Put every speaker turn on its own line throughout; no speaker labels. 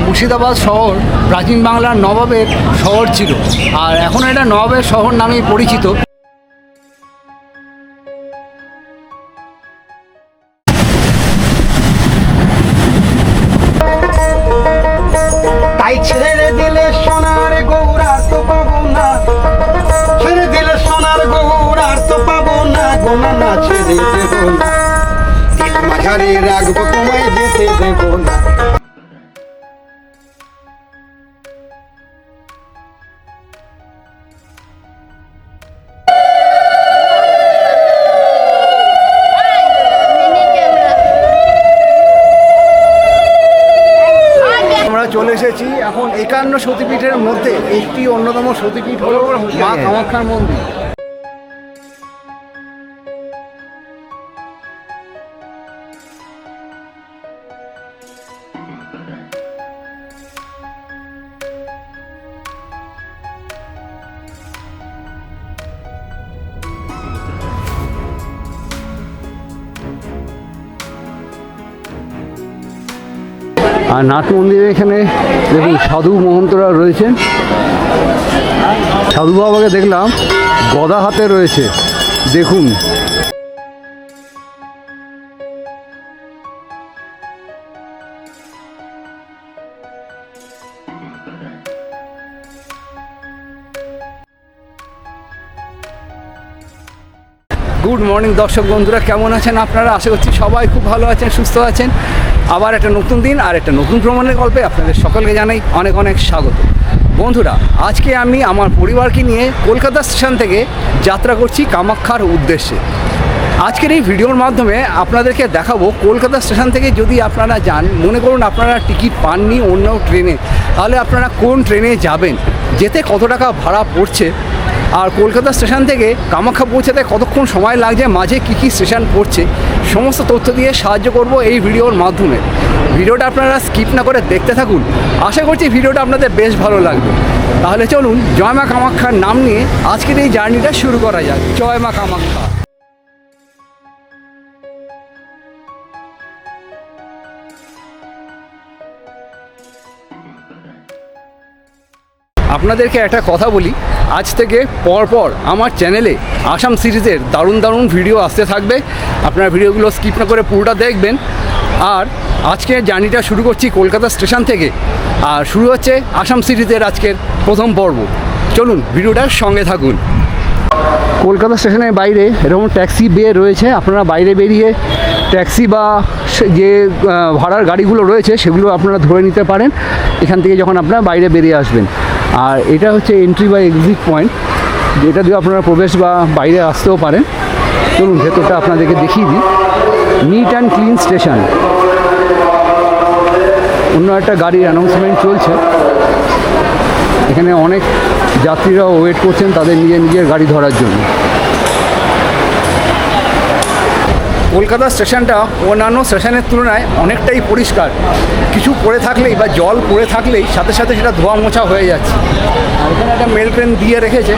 মুর্শিদাবাদ শহর প্রাচীন বাংলার নবাবের শহর ছিল, আর এখন এটা নবাবের শহর নামেই পরিচিত।
তাই ছেড়ে দিলে সোনার গৌরা তো পাবো না, ছেড়ে দিলে সোনার গৌরা তো পাবো না, গোনা না ছেড়ে দেবো না, মাঝারে রাখবো তোমায় যেতে দেবো না।
চলে এসেছি এখন 51 সতীপীঠের মধ্যে একটি অন্যতম সতীপীঠ হল মা কামাখ্যার মন্দির। আর নাট মন্দিরে এখানে দেখুন সাধু মহন্তরা রয়েছেন। সাধু বাবাকে দেখলাম গদা হাতে রয়েছে, দেখুন। গুড মর্নিং দর্শক বন্ধুরা, কেমন আছেন আপনারা? আশা করছি সবাই খুব ভালো আছেন, সুস্থ আছেন। আবার একটা নতুন দিন আর একটা নতুন ভ্রমণের গল্পে আপনাদের সকলকে জানাই অনেক অনেক স্বাগত। বন্ধুরা, আজকে আমি আমার পরিবারকে নিয়ে কলকাতা স্টেশন থেকে যাত্রা করছি কামাখ্যার উদ্দেশ্যে। আজকের এই ভিডিওর মাধ্যমে আপনাদেরকে দেখাবো কলকাতা স্টেশন থেকে যদি আপনারা যান, মনে করুন আপনারা টিকিট পাননি অন্য ট্রেনে, তাহলে আপনারা কোন ট্রেনে যাবেন, যেতে কত টাকা ভাড়া পড়ছে, আর কলকাতা স্টেশন থেকে কামাখ্যা পৌঁছাতে কতক্ষণ সময় লাগছে, মাঝে কী কী স্টেশন পড়ছে, সমস্ত তথ্য দিয়ে সাহায্য করব এই ভিডিওর মাধ্যমে। ভিডিওটা আপনারা স্কিপ না করে দেখতে থাকুন, আশা করছি ভিডিওটা আপনাদের বেশ ভালো লাগবে। তাহলে চলুন জয় মা কামাখ্যার নাম নিয়ে আজকের এই জার্নিটা শুরু করা যাক। জয় মা কামাখ্যা। আপনাদেরকে একটা কথা বলি, আজ থেকে পরপর আমার চ্যানেলে আসাম সিরিজের দারুণ দারুণ ভিডিও আসতে থাকবে। আপনারা ভিডিওগুলো স্কিপ না করে পুরোটা দেখবেন। আর আজকে জার্নিটা শুরু করছি কলকাতা স্টেশন থেকে, আর শুরু হচ্ছে আসাম সিরিজের আজকের প্রথম পর্ব। চলুন ভিডিওটার সঙ্গে থাকুন। কলকাতা স্টেশনের বাইরে এরকম ট্যাক্সি বে রয়েছে, আপনারা বাইরে বেরিয়ে ট্যাক্সি বা যে ভাড়ার গাড়িগুলো রয়েছে সেগুলো আপনারা ধরে নিতে পারেন এখান থেকে যখন আপনারা বাইরে বেরিয়ে আসবেন। আর এটা হচ্ছে এন্ট্রি বা এক্সিট পয়েন্ট, যেটা দিয়ে আপনারা প্রবেশ বা বাইরে আসতেও পারেন। চলুন ভেতরটা আপনাদেরকে দেখিয়ে দিই। Neat and clean station. অন্য একটা গাড়ির অ্যানাউন্সমেন্ট চলছে, এখানে অনেক যাত্রীরাও ওয়েট করছেন তাদের নিজের গাড়ি ধরার জন্য। কলকাতা স্টেশনটা অন্যান্য স্টেশনের তুলনায় অনেকটাই পরিষ্কার। কিছু পড়ে থাকলেই বা জল পড়ে থাকলেই সাথে সাথে সেটা ধোয়া মোছা হয়ে যাচ্ছে। আর এখানে একটা মেল ট্রেন দিয়ে রেখেছে,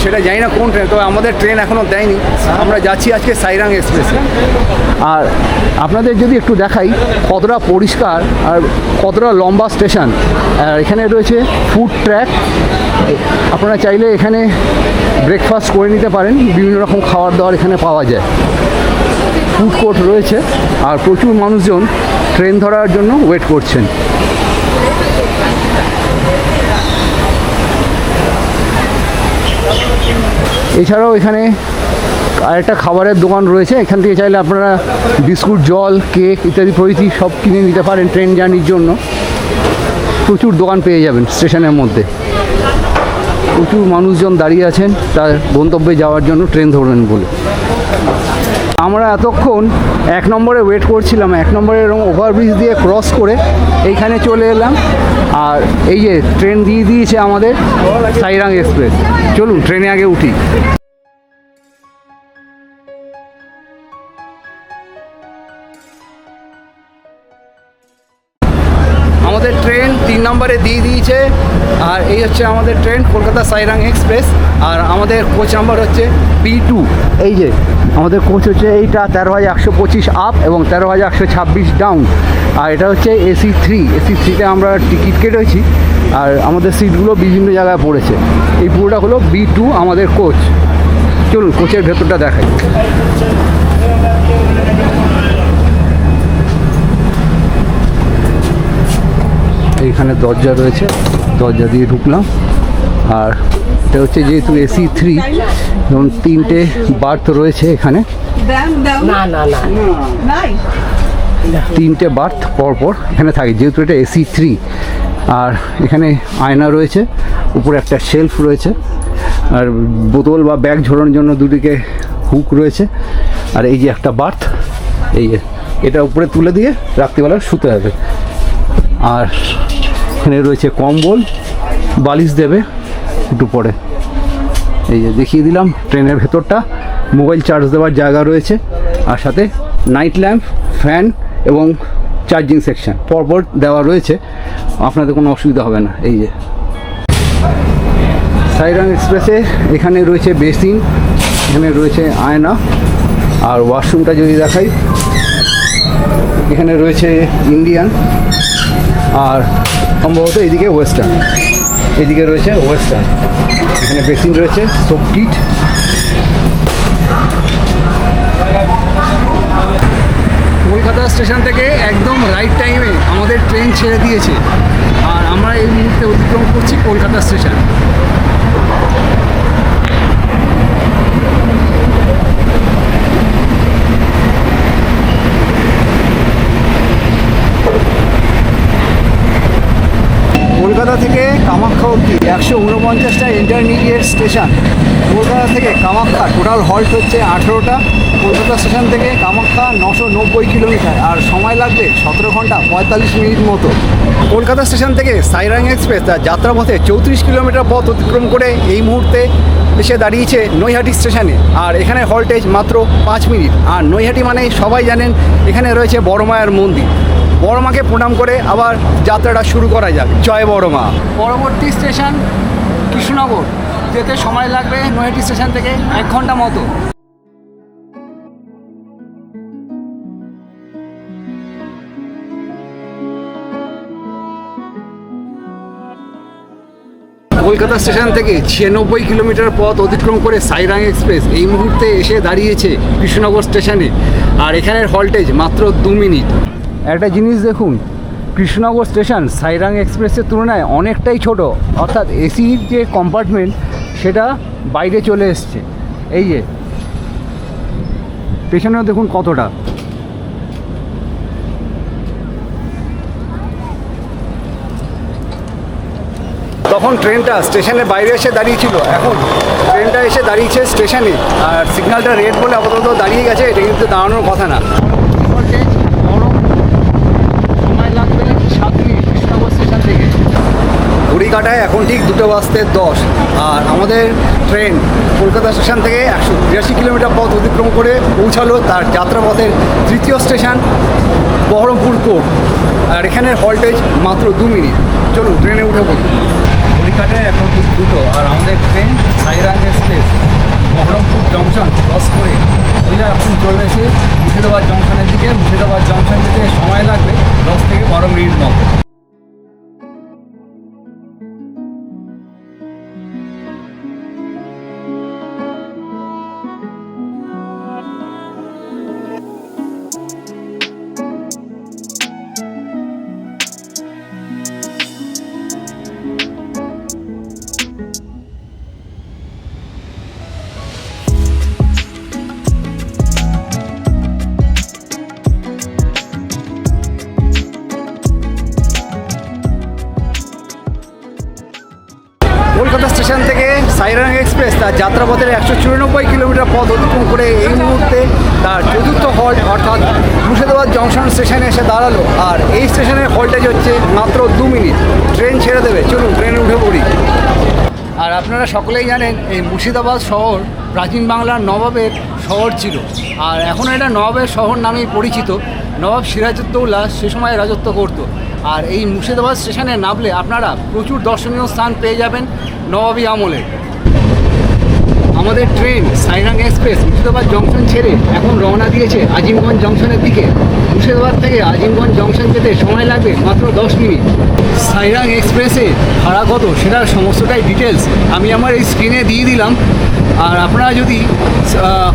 সেটা জানি না কোন ট্রেন, তবে আমাদের ট্রেন এখনও দেয়নি। আমরা যাচ্ছি আজকে সাইরাং এক্সপ্রেসে। আর আপনাদের যদি একটু দেখাই কতটা পরিষ্কার আর কতটা লম্বা স্টেশন। আর এখানে রয়েছে ফুড ট্র্যাক, আপনারা চাইলে এখানে ব্রেকফাস্ট করে নিতে পারেন, বিভিন্ন রকম খাবার দাবার এখানে পাওয়া যায়। ফুড কোর্ট রয়েছে আর প্রচুর মানুষজন ট্রেন ধরার জন্য ওয়েট করছেন। এছাড়াও এখানে আরেকটা খাবারের দোকান রয়েছে, এখান থেকে চাইলে আপনারা বিস্কুট, জল, কেক ইত্যাদি প্রভৃতি সব কিনে নিতে পারেন ট্রেন জার্নির জন্য। প্রচুর দোকান পেয়ে যাবেন স্টেশনের মধ্যে। প্রচুর মানুষজন দাঁড়িয়ে আছেন তার গন্তব্যে যাওয়ার জন্য ট্রেন ধরবেন বলে। আমরা এতক্ষণ 1 নম্বরে ওয়েট করছিলাম, 1 নম্বরে এরকম ওভারব্রিজ দিয়ে ক্রস করে এইখানে চলে এলাম। আর এই যে ট্রেন দিয়ে দিয়েছে আমাদের সাইরাং এক্সপ্রেস। চলুন ট্রেনে আগে উঠি। আমাদের ট্রেন 3 নম্বরে দিয়ে দিয়েছে। আর এই হচ্ছে আমাদের ট্রেন কলকাতা সাইরাং এক্সপ্রেস। আর আমাদের কোচ নাম্বার হচ্ছে B2। এই যে আমাদের কোচ হচ্ছে এইটা 13,125 আপ এবং 13,126 ডাউন। আর এটা হচ্ছে AC3। AC3তে আমরা টিকিট কেটেছি আর আমাদের সিটগুলো বিভিন্ন জায়গায় পড়েছে। এই পুরোটা হলো B2 আমাদের কোচ। চলুন কোচের ভেতরটা দেখাই। এইখানে দরজা রয়েছে, দরজা দিয়ে ঢুকলাম। আর এটা হচ্ছে যেহেতু AC3 এবং 3টে বার্থ রয়েছে এখানে,
না না না নাই
3টে বার্থ পরপর এখানে থাকে যেহেতু এটা AC3। আর এখানে আয়না রয়েছে, উপরে একটা শেলফ রয়েছে, আর বোতল বা ব্যাগ ঝোলানোর জন্য দুদিকে হুক রয়েছে। আর এই যে একটা বার্থ, এই যে এটা উপরে তুলে দিয়ে রাত্রিবেলা শুতে হবে। আর এখানে রয়েছে কম্বল, বালিশ দেবে একটু পরে। এই যে দেখিয়ে দিলাম ট্রেনের ভেতরটা। মোবাইল চার্জ দেওয়ার জায়গা রয়েছে, আর সাথে নাইট ল্যাম্প, ফ্যান এবং চার্জিং সেকশন পরপর দেওয়া রয়েছে, আপনাদের কোনো অসুবিধা হবে না। এই যে সাইরাং এক্সপ্রেসে এখানে রয়েছে বেসিন, এখানে রয়েছে আয়না। আর ওয়াশরুমটা যদি দেখাই, এখানে রয়েছে ইন্ডিয়ান, আর সম্ভবত এইদিকে ওয়েস্টার্ন, এদিকে রয়েছে ওয়েস্টার্ন। এখানে বেসিন রয়েছে, সোপ কিট। কলকাতা স্টেশন থেকে একদম রাইট টাইমে আমাদের ট্রেন ছেড়ে দিয়েছে, আর আমরা এই মুহূর্তে অতিক্রম করছি কলকাতা স্টেশন। কলকাতা থেকে কামাখ্যা অবধি 149টা ইন্টারমিডিয়েট স্টেশন। কলকাতা থেকে কামাখ্যা টোটাল হল্ট হচ্ছে 18টা। কলকাতা স্টেশন থেকে কামাখ্যা 990 কিলোমিটার, আর সময় লাগবে 17 ঘন্টা 45 মিনিট মতো। কলকাতা স্টেশন থেকে সাইরাং এক্সপ্রেস তার যাত্রাপথে 34 কিলোমিটার পথ অতিক্রম করে এই মুহূর্তে এসে দাঁড়িয়েছে নৈহাটি স্টেশনে। আর এখানে হল্টেজ মাত্র 5 মিনিট। আর নৈহাটি মানে সবাই জানেন, এখানে রয়েছে বড় মায়ের মন্দির। বড় মাকে প্রণাম করে আবার যাত্রাটা শুরু করা যাক। জয় বড় মা। পরবর্তী স্টেশন কৃষ্ণনগর, যেতে সময় লাগবে নৈহাটি স্টেশন থেকে 1 ঘন্টা মতো। কলকাতা স্টেশন থেকে 96 কিলোমিটার পথ অতিক্রম করে সাইরাং এক্সপ্রেস এই মুহূর্তে এসে দাঁড়িয়েছে কৃষ্ণনগর স্টেশনে। আর এখানের হল্টেজ মাত্র 2 মিনিট। একটা জিনিস দেখুন, কৃষ্ণনগর স্টেশন সাইরাং এক্সপ্রেসের তুলনায় অনেকটাই ছোট, অর্থাৎ এসির যে কম্পার্টমেন্ট সেটা বাইরে চলে এসছে। এই যে পেছনেও দেখুন কতটা। তখন ট্রেনটা স্টেশনের বাইরে এসে দাঁড়িয়েছিল, এখন ট্রেনটা এসে দাঁড়িয়েছে স্টেশনে। আর সিগন্যালটা রেড বলে আপাতত দাঁড়িয়ে গেছে, এটা কিন্তু দাঁড়ানোর কথা না। সময় লাগবে 7 মিনিট কৃষ্ণনগর স্টেশন থেকে। ঘড়িকাটায় এখন ঠিক 2:10। আর আমাদের ট্রেন কলকাতা স্টেশন থেকে 183 কিলোমিটার পথ অতিক্রম করে পৌঁছালো তার যাত্রাপথের 3য় স্টেশন বহরমপুর কোর্ট। আর এখানের হল্টেজ মাত্র 2 মিনিট। চলুন ট্রেনে উঠে পড়ি। ঘড়িকাটায় এখন ঠিক 2টো। আর আমাদের train Sairang express Baharampur junction cross করে সোজা এখন চলেছে মুর্শিদাবাদ জংশনের দিকে। মুর্শিদাবাদ জংশন থেকে সময় লাগবে 10 থেকে 12 মিনিট মতো। কলকাতা স্টেশন থেকে সাইরাং এক্সপ্রেস তার যাত্রাপথের 194 কিলোমিটার পথ অতিক্রম করে এই মুহূর্তে তার 4র্থ হল্ট অর্থাৎ মুর্শিদাবাদ জংশন স্টেশনে এসে দাঁড়ালো। আর এই স্টেশনের হল্টেজ হচ্ছে মাত্র 2 মিনিট। ট্রেন ছেড়ে দেবে, চলুন ট্রেনে উঠে পড়ি। আর আপনারা সকলেই জানেন এই মুর্শিদাবাদ শহর প্রাচীন বাংলার নবাবের শহর ছিল, আর এখনও এটা নবাবের শহর নামেই পরিচিত। নবাব সিরাজউদ্দৌলা সে সময় রাজত্ব করতো। আর এই মুর্শিদাবাদ স্টেশনে নামলে আপনারা প্রচুর দর্শনীয় স্থান পেয়ে যাবেন নবাবী আমলের। আমাদের train Sairang express Murshidabad junction ছেড়ে এখন রওনা দিয়েছে আজিমগঞ্জ জংশনের দিকে। মুর্শিদাবাদ থেকে আজিমগঞ্জ জংশন যেতে সময় লাগবে মাত্র 10 মিনিট। সাইরাং এক্সপ্রেসে ভাড়া কত সেটার সমস্তটাই ডিটেলস আমি আমার এই স্ক্রিনে দিয়ে দিলাম। আর আপনারা যদি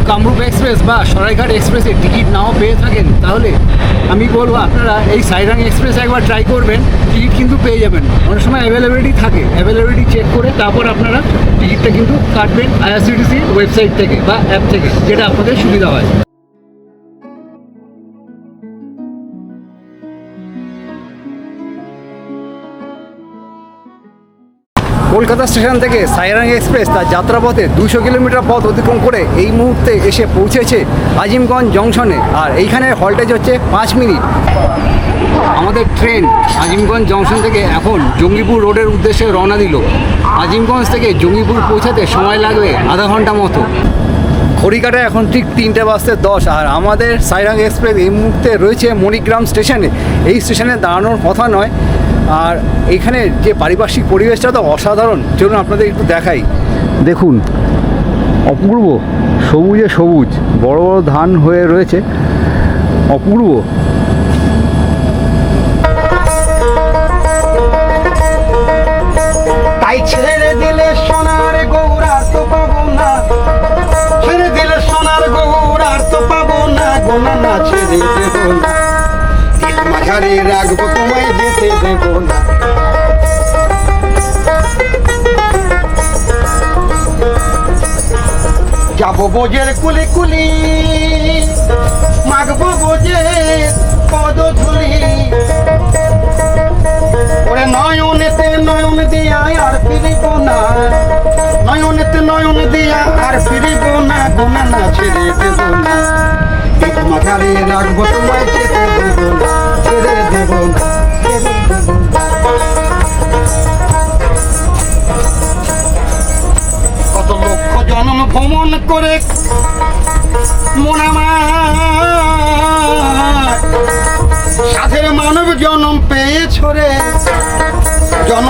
কামরূপ এক্সপ্রেস বা সরাইঘাট এক্সপ্রেসে টিকিট নাও পেয়ে থাকেন তাহলে আমি বলবো আপনারা এই সাইরাং এক্সপ্রেস একবার ট্রাই করবেন, টিকিট কিন্তু পেয়ে যাবেন। অনেক সময় অ্যাভেলেবিলিটি থাকে, অ্যাভেলেবিলিটি চেক করে তারপর আপনারা টিকিটটা কিন্তু কাটবেন আইআরসিটিসি ওয়েবসাইট থেকে বা অ্যাপ থেকে, যেটা আপনাদের সুবিধা হয়। কলকাতা স্টেশন থেকে সাইরাং এক্সপ্রেস তার যাত্রাপথে 200 কিলোমিটার পথ অতিক্রম করে এই মুহূর্তে এসে পৌঁছেছে আজিমগঞ্জ জংশনে। আর এইখানে হল্টেজ হচ্ছে 5 মিনিট। আমাদের ট্রেন আজিমগঞ্জ জংশন থেকে এখন জঙ্গিপুর রোডের উদ্দেশ্যে রওনা দিল। আজিমগঞ্জ থেকে জঙ্গিপুর পৌঁছাতে সময় লাগবে আধা ঘন্টা মতো। ঘড়িকাটা এখন ঠিক 3:10 আর আমাদের সাইরাং এক্সপ্রেস এই মুহূর্তে রয়েছে মণিগ্রাম স্টেশনে। এই স্টেশনে দাঁড়ানোর কথা নয়। আর এখানে যে পারিপার্শ্বিক পরিবেশটা তো অসাধারণ, চলুন আপনাদের একটু দেখাই। দেখুন, অপূর্ব সবুজে সবুজ, বড় বড় ধান হয়ে রয়েছে, অপূর্ব।
তাই ছেড়ে দিলে সোনার গৌরা তো পাবো না, ছেড়ে দিলে সোনার গৌরা তো পাবো না, গোনা না ছেড়ে দেবো না, দিল মাঝারে রাখবো তোমায় যেতে দেবো না। যাবো বোঝের কুলি কুলি, মাগবো বোঝের পদধূলি, ওরে নয়নেতে নয়ন দিয়া আর ফিরিব না, নয়নেতে নয়ন দিয়া আর ফিরিব না, গোনা না ছেড়ে দেব না, দিল মাঝারে রাখবো তোমায় যেতে দেব না, ছেড়ে দেব না, ছেড়ে দেব না। কত লক্ষ জন্ম ভ্রমণ করে মন আমার সাধের মানব জন্ম পেয়েছ রে, জন্ম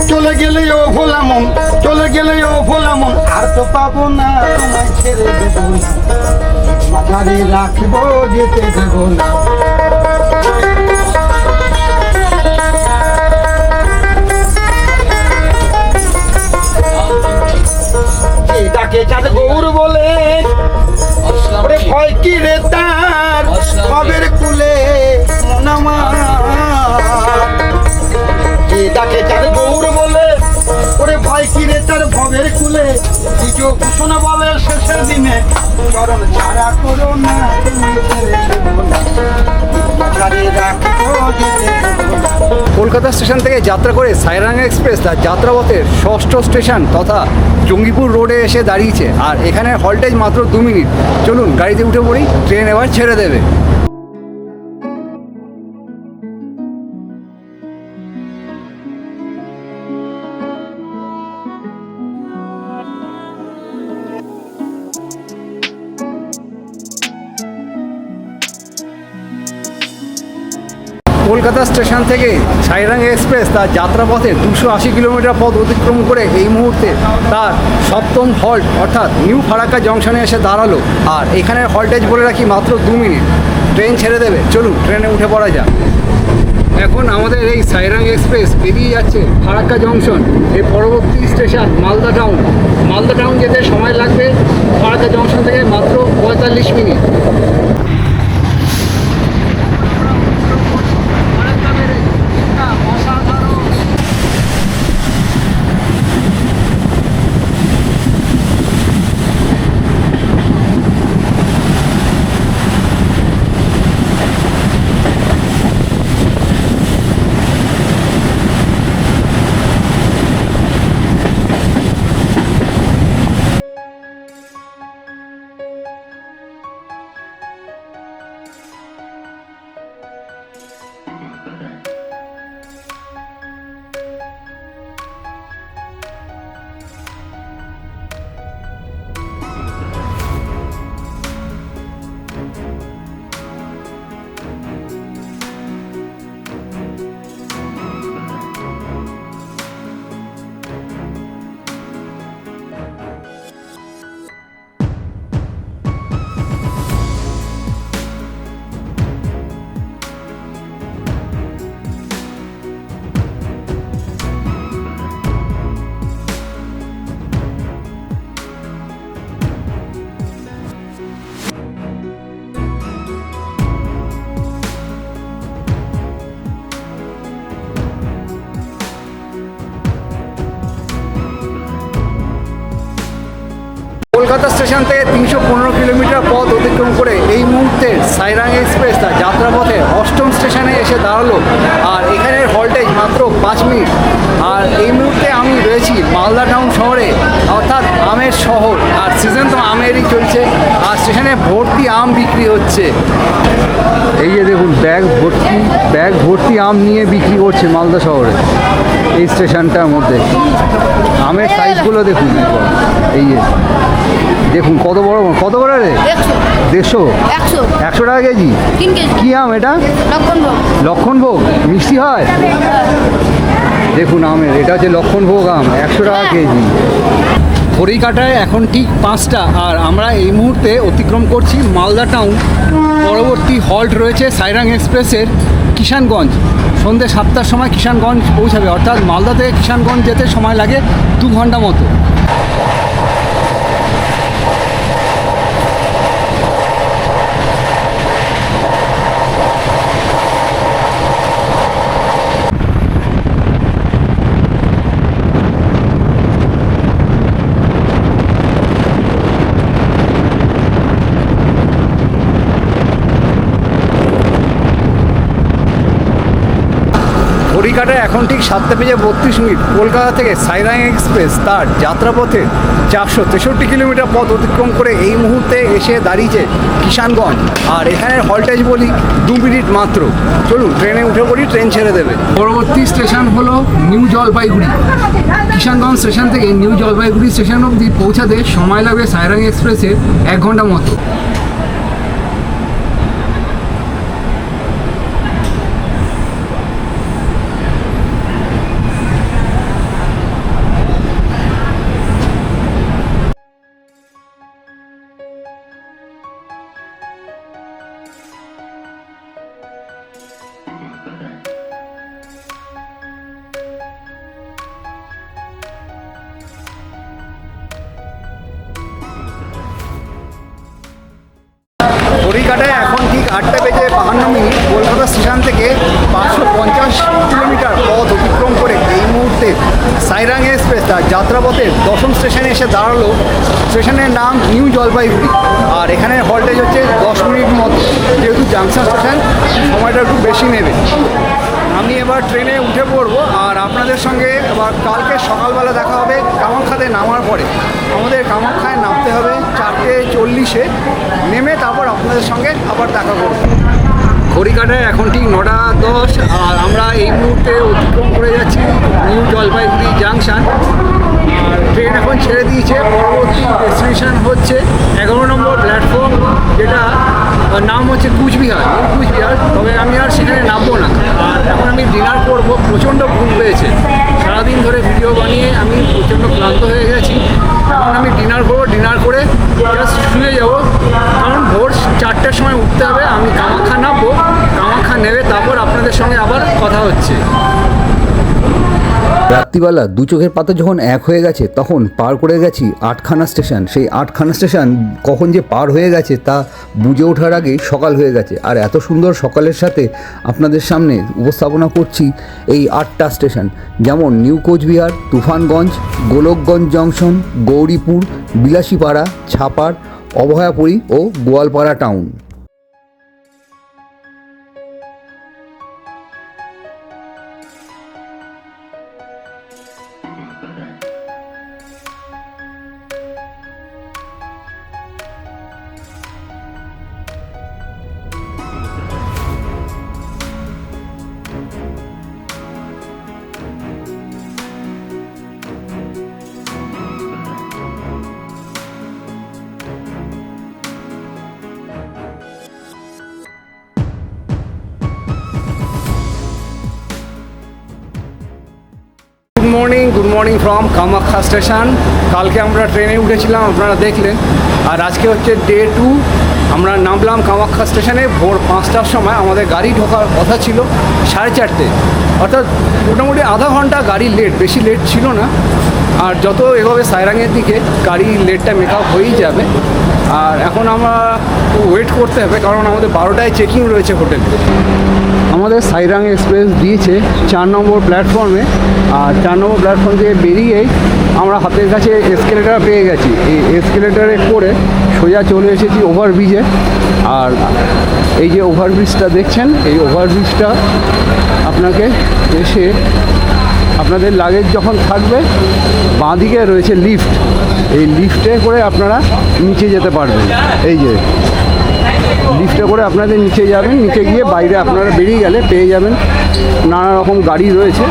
চলে গেলেও ভোলা মন, চলে গেলেও ভোলা মন, আর তো পাবো না তোমায় ছেড়ে দেব না, মাঝারে রাখবো যেতে দেব না। ডাকে চাঁদ গৌর বলে ওরে ভয় কি রে তার ভবের কুলে মন আমার, ডাকে চাঁদ গৌর বলে ওরে ভয় কি রে তার ভবের কুলে, দ্বিতীয় ঘোষণা বলে শেষের দিনে চরণ ছাড়া করো না তুমি ছেড়ে দেব না, মাঝারে রাখবো যেতে দেব না।
কলকাতা স্টেশন থেকে যাত্রা করে সাইরাং এক্সপ্রেস তার যাত্রাপথের 6ষ্ঠ স্টেশন তথা জঙ্গিপুর রোডে এসে দাঁড়িয়েছে। আর এখানে হল্টেজ মাত্র 2 মিনিট। চলুন গাড়িতে উঠে পড়ি, ট্রেন এবার ছেড়ে দেবে। কলকাতা স্টেশন থেকে সাইরাং এক্সপ্রেস তার যাত্রাপথে 280 কিলোমিটার পথ অতিক্রম করে এই মুহূর্তে তার 7ম হল্ট অর্থাৎ নিউ ফারাক্কা জংশনে এসে দাঁড়ালো। আর এখানের হল্টেজ বলে রাখি মাত্র 2 মিনিট। ট্রেন ছেড়ে দেবে, চলুন ট্রেনে উঠে পড়া যাক। এখন আমাদের এই সাইরাং এক্সপ্রেস বেরিয়ে যাচ্ছে ফারাক্কা জংশন। এর পরবর্তী station Malda town. Malda town যেতে সময় লাগবে ফারাক্কা জংশন থেকে মাত্র 45 মিনিট। কলকাতা স্টেশন থেকে 315 কিলোমিটার পথ অতিক্রম করে এই মুহূর্তে সাইরাং এক্সপ্রেস তার যাত্রাপথে 8ম স্টেশনে এসে দাঁড়ালো। আর এখানের হল্টেজ মাত্র 5 মিনিট। আর এই মুহূর্তে আমি রয়েছি মালদা টাউন শহরে, অর্থাৎ আমের শহর। আর সিজন তো আমেরই চলছে, আর স্টেশনে ভর্তি আম বিক্রি হচ্ছে। এই যে দেখুন ব্যাগ ভর্তি আম নিয়ে বিক্রি করছে মালদা শহরে এই স্টেশনটার মধ্যে। আমের সাইজগুলো দেখুন একবার। এই যে দেখুন কত বড় রে? 150 100 টাকা কেজি। কি আম এটা? লক্ষণভোগ। মিষ্টি হয়? দেখুন আমের, এটা হচ্ছে লক্ষণভোগ আম, 100 টাকা কেজি। ঘড়িকাটায় এখন ঠিক 5টা, আর আমরা এই মুহূর্তে অতিক্রম করছি মালদা টাউন। পরবর্তী হল্ট রয়েছে সাইরাং এক্সপ্রেসের কিষানগঞ্জ। সন্ধ্যে 7টার সময় কিষানগঞ্জ পৌঁছাবে, অর্থাৎ মালদা থেকে কিষানগঞ্জ যেতে সময় লাগে 2 ঘন্টা মতো। ঘড়িকাটায় এখন ঠিক 7:32 কলকাতা থেকে সাইরাং এক্সপ্রেস তার যাত্রাপথে 463 কিলোমিটার পথ অতিক্রম করে এই মুহূর্তে এসে দাঁড়িয়েছে কিষানগঞ্জ। আর এখানের হল্টেজ বলি 2 মিনিট মাত্র। চলুন ট্রেনে উঠে পড়ি, ট্রেন ছেড়ে দেবে। পরবর্তী স্টেশন হলো নিউ জলপাইগুড়ি। কিষানগঞ্জ স্টেশন থেকে নিউ জলপাইগুড়ি স্টেশন অবধি পৌঁছাতে সময় লাগবে সাইরাং এক্সপ্রেসের 1 ঘন্টা মতো। ঘড়িকাটায় এখন ঠিক 8:52 কলকাতা স্টেশন থেকে 550 কিলোমিটার পথ অতিক্রম করে এই মুহূর্তে সাইরাং এক্সপ্রেস তার যাত্রাপথের 10ম স্টেশনে এসে দাঁড়ালো। স্টেশনের নাম নিউ জলপাইগুড়ি। আর এখানে হল্টেজ হচ্ছে 10 মিনিট মতো। যেহেতু জাংশন স্টেশন, সময়টা একটু বেশি নেবে। আমি এবার ট্রেনে উঠে পড়বো, আর আপনাদের সঙ্গে এবার কালকে সকালবেলা দেখা হবে কামাখ্যাতে নামার পরে। আমাদের কামাখ্যায় নামতে হবে 4:40-এ, নেমে তারপর আপনাদের সঙ্গে আবার দেখা করব। ঘড়িকাটায় এখন ঠিক 9:10, আর আমরা এই মুহূর্তে অতিক্রম করে যাচ্ছি নিউ জলপাইগুড়ি জাংশন। আর ট্রেন এখন ছেড়ে দিয়েছে। পরবর্তী ডেস্টিনেশন হচ্ছে 11 নম্বর প্ল্যাটফর্ম, যেটা নাম হচ্ছে কুচবিহার। তবে আমি আর সেখানে নামবো না। আর এখন আমি ডিনার করব। প্রচণ্ড ঘুম পেয়েছে, সারাদিন ধরে ভিডিও বানিয়ে আমি প্রচণ্ড ক্লান্ত হয়ে গেছি। এখন আমি ডিনার করবো, ডিনার করে জাস্ট শুয়ে যাবো, কারণ ভোর 4টার সময় উঠতে হবে। আমি কামাখ্যা নামবো, কামাখ্যা নেবে তারপর আপনাদের সঙ্গে আবার কথা হচ্ছে। রাত্রিবেলা 2 চোখের পাতা যখন এক হয়ে গেছে, তখন পার করে গেছি 8খানা স্টেশন। সেই 8খানা স্টেশন কখন যে পার হয়ে গেছে তা বুঝে ওঠার আগে সকাল হয়ে গেছে। আর এত সুন্দর সকালের সাথে আপনাদের সামনে উপস্থাপনা করছি এই 8টা স্টেশন, যেমন নিউ কোচবিহার, তুফানগঞ্জ, গোলকগঞ্জ জংশন, গৌরীপুর, বিলাসীপাড়া, ছাপার, অভয়াপুরী ও Goalpara town. Good morning from Kamakhya station. কালকে আমরা ট্রেনে উঠেছিলাম, আপনারা দেখলেন। আর আজকে হচ্ছে ডে 2। আমরা নামলাম কামাখ্যা স্টেশনে ভোর 5টার সময়। আমাদের গাড়ি ঢোকার কথা ছিল 4:30, অর্থাৎ মোটামুটি আধা ঘন্টা গাড়ি লেট, বেশি লেট ছিল না। আর যত এগোবে সাইরাংয়ের দিকে গাড়ি লেটটা মেকআপ হয়েই যাবে। আর এখন আমরা ওয়েট করতে হবে, কারণ আমাদের 12টায় চেকিং রয়েছে হোটেলে। আমাদের সাইরাং এক্সপ্রেস দিয়েছে 4 নম্বর প্ল্যাটফর্মে। আর 4 নম্বর প্ল্যাটফর্ম থেকে বেরিয়েই আমরা হাতের কাছে এসকেলেটার পেয়ে গেছি। এই এসকেলেটারে করে সোজা চলে এসেছি ওভারব্রিজে। আর এই যে ওভারব্রিজটা দেখছেন, এই ওভারব্রিজটা আপনাকে এসে আপনাদের লাগেজ যখন থাকবে বাঁদিকে রয়েছে লিফট, এই লিফটে করে আপনারা নিচে যেতে পারবেন। এই যে লিফটে করে আপনাদের নিচে যাবেন, নিচে গিয়ে বাইরে আপনারা বেরিয়ে গেলে পেয়ে যাবেন নানা রকম গাড়ি রয়েছে,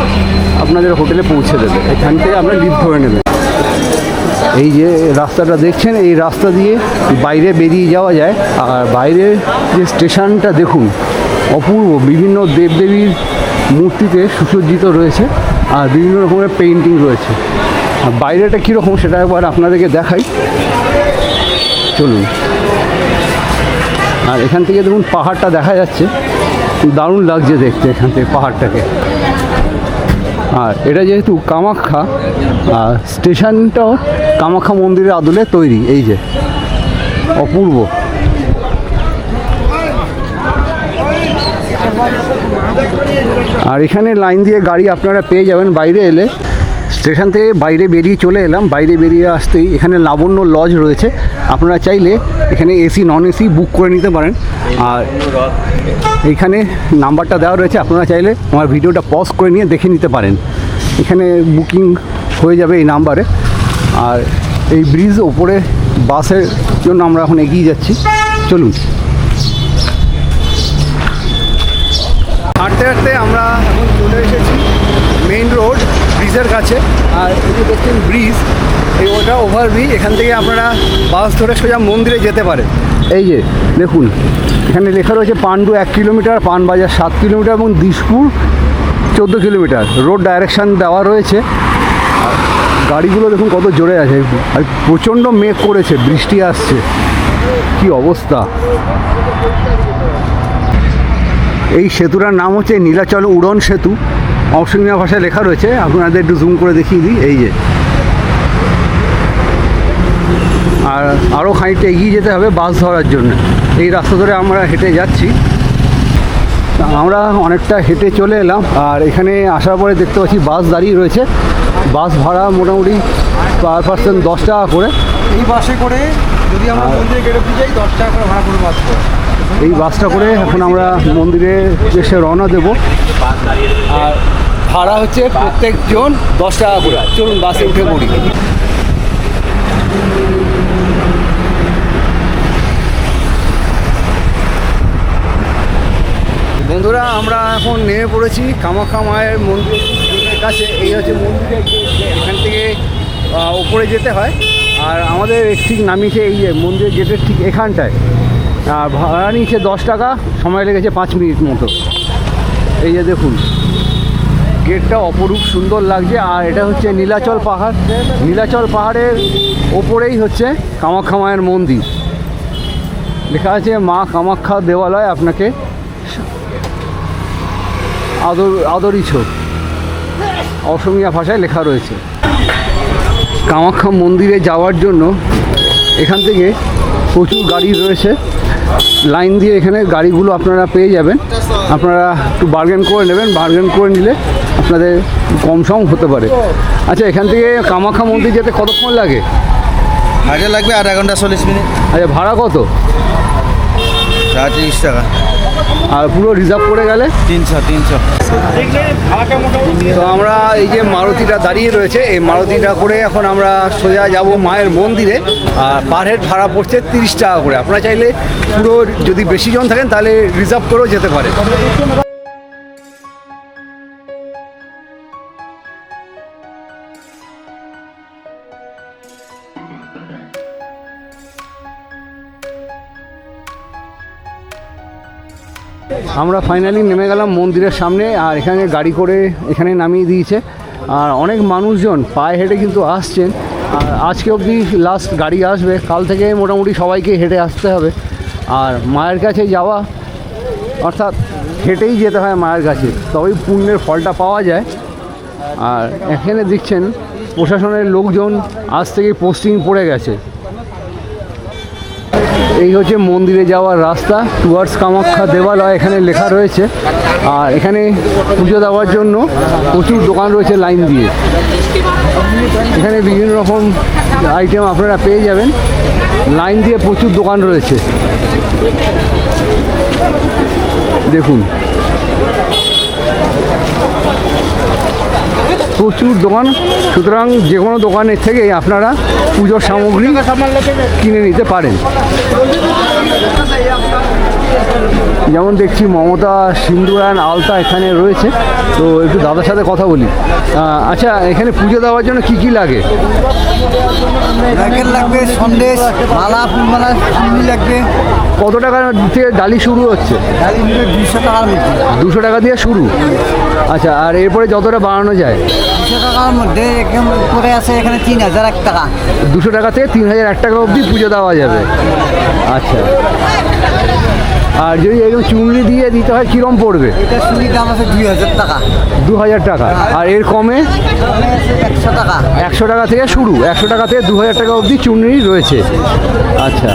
আপনাদের হোটেলে পৌঁছে দেবে। এখান থেকে আপনারা লিফট ধরে নেবেন। এই যে রাস্তাটা দেখছেন, এই রাস্তা দিয়ে বাইরে বেরিয়ে যাওয়া যায়। আর বাইরের যে স্টেশনটা দেখুন, অপূর্ব, বিভিন্ন দেবদেবীর মূর্তিতে সুসজ্জিত রয়েছে আর বিভিন্ন রকমের পেইন্টিং রয়েছে। আর বাইরেটা কীরকম সেটা একবার আপনাদেরকে দেখাই, চলুন। আর এখান থেকে দেখুন পাহাড়টা দেখা যাচ্ছে, দারুণ লাগছে দেখতে এখান থেকে পাহাড়টাকে। আর এটা যেহেতু কামাখ্যা, আর স্টেশনটাও কামাখ্যা মন্দিরের আদলে তৈরি। এই যে অপূর্ব। আর এখানে লাইন দিয়ে গাড়ি আপনারা পেয়ে যাবেন বাইরে এলে। স্টেশন থেকে বাইরে বেরিয়ে চলে এলাম, বাইরে বেরিয়ে আসতেই এখানে লাবণ্য লজ রয়েছে। আপনারা চাইলে এখানে এসি নন এসি বুক করে নিতে পারেন। আর এইখানে নাম্বারটা দেওয়া রয়েছে, আপনারা চাইলে আমার ভিডিওটা পজ করে নিয়ে দেখে নিতে পারেন। এখানে বুকিং হয়ে যাবে এই নাম্বারে। আর এই ব্রিজ ওপরে বাসের জন্য আমরা এখন এগিয়ে যাচ্ছি, চলুন। হাঁটতে হাঁটতে আমরা এখন চলে এসেছি মেইন রোড ব্রিজের কাছে। আর এই যে দেখছেন ব্রিজ, এই ওটা ওভারব্রিজ। এখান থেকে আপনারা বাস ধরে সোজা মন্দিরে যেতে পারে। এই যে দেখুন এখানে লেখা রয়েছে পাণ্ডু 1 কিলোমিটার, পানবাজার 7 কিলোমিটার এবং দিশপুর 14 কিলোমিটার। রোড ডাইরেকশান দেওয়া রয়েছে। আর গাড়িগুলো দেখুন কত জোরে আছে। আর প্রচণ্ড মেঘ করেছে, বৃষ্টি আসছে, কি অবস্থা। এই সেতুটার নাম হচ্ছে নীলাচল উড়ন সেতু, অসমীয়া ভাষায় লেখা রয়েছে। আপনাদের একটু জুম করে দেখিয়ে দিই। এই যে আর আরও খানিকটা এগিয়ে যেতে হবে বাস ধরার জন্য। এই রাস্তা ধরে আমরা হেঁটে যাচ্ছি। আমরা অনেকটা হেঁটে চলে এলাম। আর এখানে আসার পরে দেখতে পাচ্ছি বাস দাঁড়িয়ে রয়েছে। বাস ভাড়া মোটামুটি পার পার্সন 10 টাকা করে।
এই বাসে করে যদি আমরা মন্দিরে গেট অব্দি যাই 10 টাকা করে ভাড়া করে বাস করে।
এই বাসটা করে এখন আমরা মন্দিরে এসে রওনা দেব। আর ভাড়া হচ্ছে প্রত্যেকজন 10 টাকা করে। চলুন বাসে উঠে পড়ি। বন্ধুরা আমরা এখন নেমে পড়েছি কামাখ্যা মায়ের মন্দিরের কাছে। এই হচ্ছে মন্দিরের গেট, এখান থেকে ওপরে যেতে হয়। আর আমাদের ঠিক নামিয়েছে এই যে মন্দিরের গেটের ঠিক এখানটায়। আর ভাড়া নিয়েছে 10 টাকা, সময় লেগেছে 5 মিনিট মতো। এই যে দেখুন গেটটা অপরূপ সুন্দর লাগছে। আর এটা হচ্ছে নীলাচল পাহাড়। নীলাচল পাহাড়ের ওপরেই হচ্ছে কামাখ্যা মায়ের মন্দির। লেখা আছে মা কামাখ্যা দেওয়ালয় আপনাকে আদরিছ, অসমীয়া ভাষায় লেখা রয়েছে। কামাখ্যা মন্দিরে যাওয়ার জন্য এখান থেকে প্রচুর গাড়ি রয়েছে। লাইন দিয়ে এখানে গাড়িগুলো আপনারা পেয়ে যাবেন। আপনারা একটু বার্গেন করে নেবেন, বার্গেন করে নিলে আপনাদের কম সম হতে পারে। আচ্ছা, এখান থেকে কামাখ্যা মন্দির যেতে কতক্ষণ লাগে?
আগে লাগবে 1/2 ঘন্টা 40 মিনিট।
আচ্ছা, ভাড়া কত?
30 টাকা।
আর পুরো রিজার্ভ করে গেলে
300।
তো আমরা এই যে মারুতিটা দাঁড়িয়ে রয়েছে, এই মারুতিটা করে এখন আমরা সোজা যাব মায়ের মন্দিরে। আর পার হেড ভাড়া পড়ছে 30 টাকা করে। আপনারা চাইলে পুরো যদি বেশি জন থাকেন তাহলে রিজার্ভ করেও যেতে পারে। আমরা ফাইনালি নেমে গেলাম মন্দিরের সামনে। আর এখানে গাড়ি করে এখানে নামিয়ে দিয়েছে। আর অনেক মানুষজন পায়ে হেঁটে কিন্তু আসছেন। আর আজকে অবধি লাস্ট গাড়ি আসবে, কাল থেকে মোটামুটি সবাইকে হেঁটে আসতে হবে। আর মায়ের কাছে যাওয়া অর্থাৎ হেঁটেই যেতে হয় মায়ের কাছে, তবেই পুণ্যের ফলটা পাওয়া যায়। আর এখানে দেখছেন প্রশাসনের লোকজন আজ থেকে পোস্টিং পড়ে গেছে। এই হচ্ছে মন্দিরে যাওয়ার রাস্তা, টুয়ার্ডস কামাখ্যা দেওয়ালয় এখানে লেখা রয়েছে। আর এখানে পুজো দেওয়ার জন্য প্রচুর দোকান রয়েছে লাইন দিয়ে। এখানে বিভিন্ন রকম আইটেম আপনারা পেয়ে যাবেন, লাইন দিয়ে প্রচুর দোকান রয়েছে দেখুন, প্রচুর দোকান। সুতরাং যে কোনো দোকানের থেকেই আপনারা পুজোর সামগ্রী কিনে নিতে পারেন। যেমন দেখছি মমতা সিন্দুরান আলতা এখানে রয়েছে, তো একটু দাদার সাথে কথা বলি। আচ্ছা, এখানে পুজো দেওয়ার জন্য কি কি লাগে?
রাকেট লাগবে, সন্দেশ, মালা, ফুলমালা, চুনি লাগবে।
কত টাকা থেকে ডালি শুরু হচ্ছে?
ডালি 200 টাকার মধ্যে।
200 টাকা দিয়ে শুরু। আচ্ছা, আর এরপরে যতটা বাড়ানো যায়?
200 টাকার মধ্যে করে আছে এখানে 3001 টাকা।
200 টাকা থেকে 3001 টাকা অবধি পুজো দেওয়া যাবে। আচ্ছা, আর যদি এরকম চুংড়ি দিয়ে দিতে হয় কীরকম পড়বে?
এটা চুনির দাম আছে 2000 টাকা।
2000 টাকা। আর এর কমে?
100 টাকা।
100 টাকা থেকে শুরু, 100 টাকা থেকে 2000 টাকা অবধি চুনরি রয়েছে। আচ্ছা,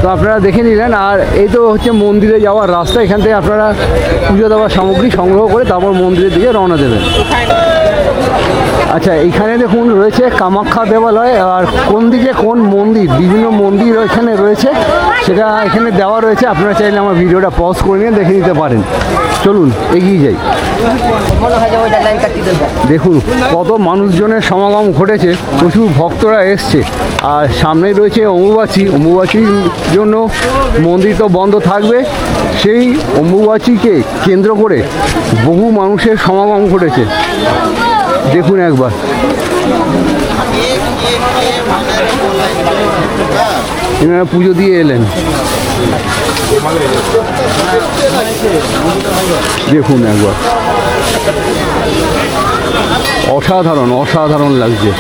তো আপনারা দেখে নিলেন। আর এই তো হচ্ছে মন্দিরে যাওয়ার রাস্তা। এখান থেকে আপনারা পুজো দেওয়ার সামগ্রী সংগ্রহ করে তারপর মন্দিরের দিকে রওনা দেবেন। আচ্ছা, এইখানে দেখুন রয়েছে কামাখ্যা দেবালয়। আর কোন দিকে কোন মন্দির, বিভিন্ন মন্দির এখানে রয়েছে, সেটা এখানে দেওয়া রয়েছে। আপনারা চাইলে আমার ভিডিওটা পজ করে নিয়ে দেখে নিতে পারেন। চলুন এগিয়ে যাই। দেখুন কত মানুষজনের সমাগম ঘটেছে, প্রচুর ভক্তরা এসছে। আর সামনেই রয়েছে অম্বুবাচী। অম্বুবাচীর জন্য মন্দির তো বন্ধ থাকবে, সেই অম্বুবাচীকে কেন্দ্র করে বহু মানুষের সমাগম ঘটেছে। দেখুন একবার। এনারা পুজো দিয়ে এলেন। দেখুন একবার, অসাধারণ অসাধারণ লাগছে।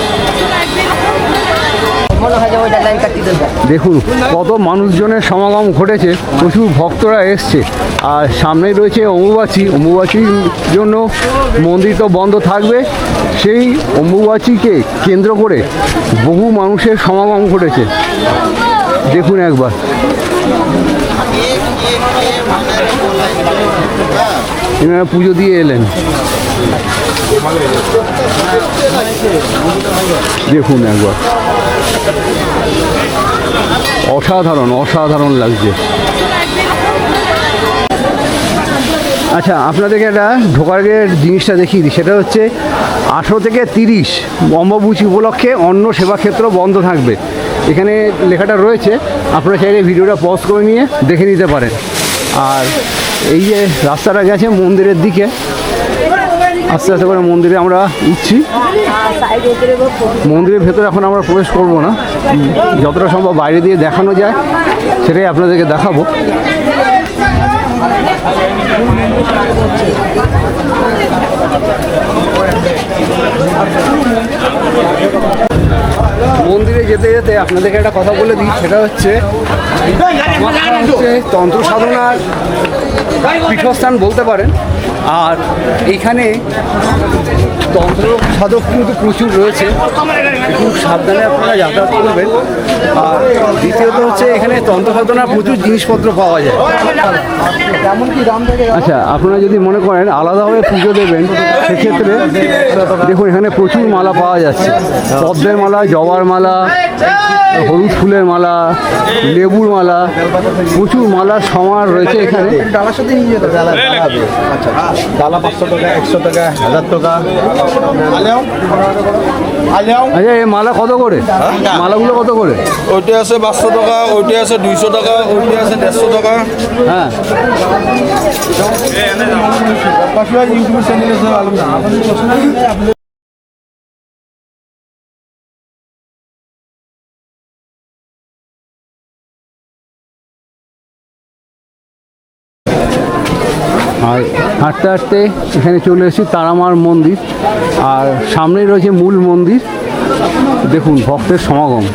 দেখুন কত মানুষজনের সমাগম ঘটেছে, প্রচুর ভক্তরা এসছে। আর সামনেই রয়েছে অম্বুবাচী। অম্বুবাচীর জন্য মন্দির তো বন্ধ থাকবে, সেই অম্বুবাচীকে কেন্দ্র করে বহু মানুষের সমাগম ঘটেছে। দেখুন একবার। এনারা পুজো দিয়ে এলেন। দেখুন একবার, অসাধারণ অসাধারণ লাগছে। আচ্ছা, আপনাদেরকে একটা ঢোকার আগে জিনিসটা দেখিয়ে দিই। সেটা হচ্ছে 18 থেকে 30 অম্বুবাচী উপলক্ষে অন্ন সেবা ক্ষেত্র বন্ধ থাকবে। এখানে লেখাটা রয়েছে, আপনারা চাইলে ভিডিওটা পজ করে নিয়ে দেখে নিতে পারেন। আর এই যে রাস্তাটা গেছে মন্দিরের দিকে, আস্তে আস্তে করে মন্দিরে আমরা উঠছি। মন্দিরের ভেতরে এখন আমরা প্রবেশ করব না, যতটা সম্ভব বাইরে দিয়ে দেখানো যায় সেটাই আপনাদেরকে দেখাবো। মন্দিরে যেতে যেতে আপনাদেরকে একটা কথা বলে দিই। সেটা হচ্ছে তন্ত্র সাধনার পীঠস্থান বলতে পারেন। আর এইখানে তন্ত্র সাধক কিন্তু প্রচুর রয়েছে, খুব সাবধানে আপনারা যাতায়াত করবেন। আর দ্বিতীয়ত হচ্ছে এখানে তন্ত্র সাধনার প্রচুর জিনিসপত্র পাওয়া যায়। কেমন কি দাম থাকে? আচ্ছা, আপনারা যদি মনে করেন আলাদাভাবে পুজো দেবেন, সেক্ষেত্রে দেখুন এখানে প্রচুর মালা পাওয়া যাচ্ছে। পদ্মের মালা, জবার মালা, হলুদ ফুলের মালা, লেবুর মালা, প্রচুর মালার সমার রয়েছে এখানে।
ডালার সাথে নিয়ে যেতে ডালা হবে। আচ্ছা, ডালা 500 টাকা, 100 টাকা, 1000 টাকা।
আচ্ছা, এই মালা কত করে? মালাগুলো কত করে?
ওইটা আছে 500 টাকা, ওইটা আছে 200 টাকা, ওইটা আছে 150 টাকা।
হ্যাঁ,
ইউটিউব চ্যানেলে আলম।
আর হাঁটতে হাঁটতে এখানে চলে এসেছি তারামার মন্দির। আর সামনেই রয়েছে মূল মন্দির। দেখুন ভক্তের সমাগম।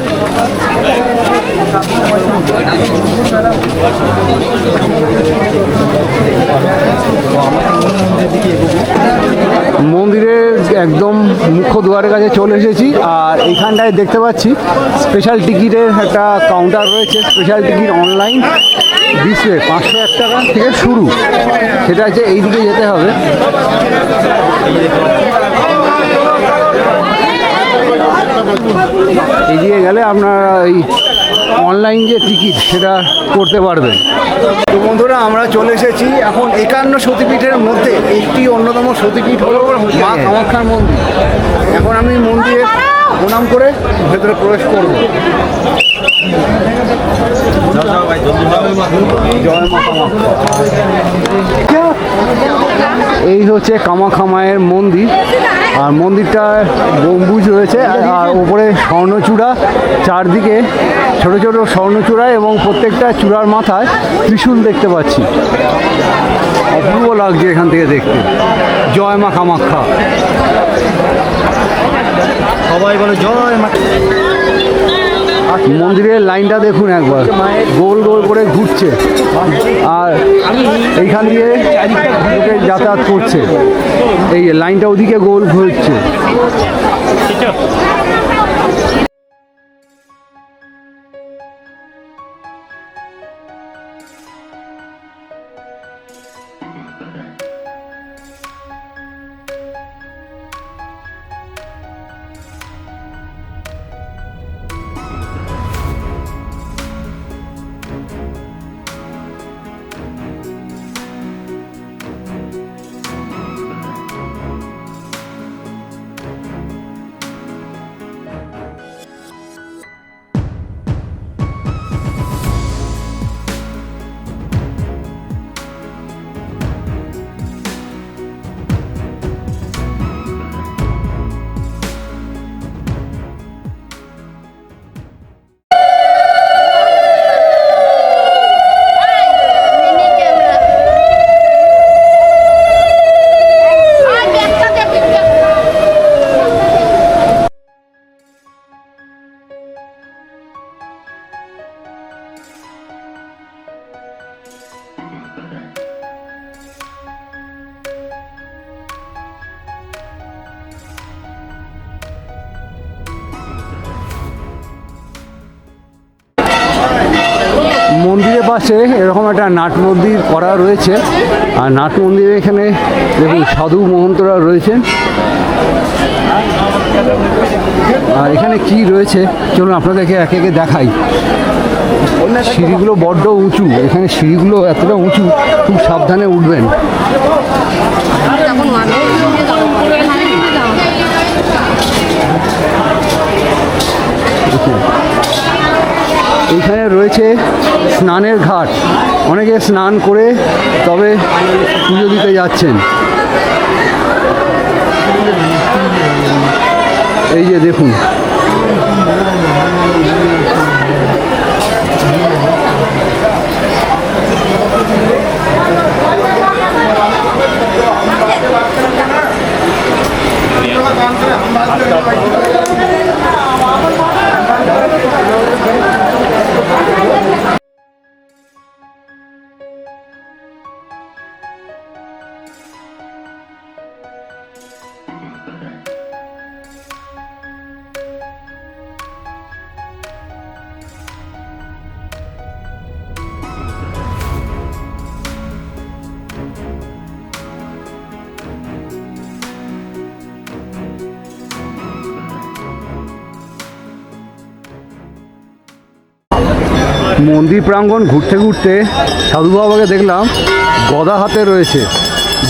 মন্দিরের একদম মুখ্য দুয়ারের কাছে চলে এসেছি। আর এইখানটায় দেখতে পাচ্ছি স্পেশাল টিকিটের একটা কাউন্টার রয়েছে, স্পেশাল টিকিট অনলাইন। ডিসপ্লে 501 টাকা থেকে শুরু, সেটা হচ্ছে এই দিকে যেতে হবে। এগিয়ে গেলে আপনারা এই অনলাইন যে টিকিট সেটা করতে পারবেন। তো বন্ধুরা আমরা চলে এসেছি এখন 51 সতীপীঠের মধ্যে একটি অন্যতম সতীপীঠ হলো মা কামাখ্যার মন্দির। এখন আমি মন্দিরে প্রণাম করে ভেতরে প্রবেশ করব। জয় মা কামাখ্যা। এই হচ্ছে কামাখ্যা মায়ের মন্দির, আর মন্দিরটা গম্বুজ রয়েছে, আর উপরে স্বর্ণচূড়া, চারদিকে ছোট ছোট স্বর্ণচূড়া এবং প্রত্যেকটা চূড়ার মাথায় ত্রিশূল দেখতে পাচ্ছি। অপূর্ব লাগছে এখান থেকে দেখতে। জয় মা কামাখ্যা।
সবাই বলে জয় মা।
মন্দিরের লাইনটা দেখুন একবার, গোল গোল করে ঘুরছে, আর এইখান দিয়ে লোকে যাতায়াত করছে। এই লাইনটা ওদিকে গোল ঘুরছে। মন্দিরের পাশে এরকম একটা নাট মন্দির করা রয়েছে, আর নাট মন্দিরে এখানে দেখুন সাধু মহন্তরা রয়েছেন। আর এখানে কি রয়েছে চলুন আপনাদেরকে একে একে দেখাই। সিঁড়িগুলো বড্ড উঁচু, এখানে সিঁড়িগুলো এতটা উঁচু, খুব সাবধানে উঠবেন। এইখানে রয়েছে স্নানের ঘাট, অনেকে স্নান করে তবে পুজো দিতে যাচ্ছেন। এই যে দেখুন, মন্দির প্রাঙ্গণ ঘুরতে ঘুরতে সাধু বাবাকে দেখলাম গদা হাতে রয়েছে।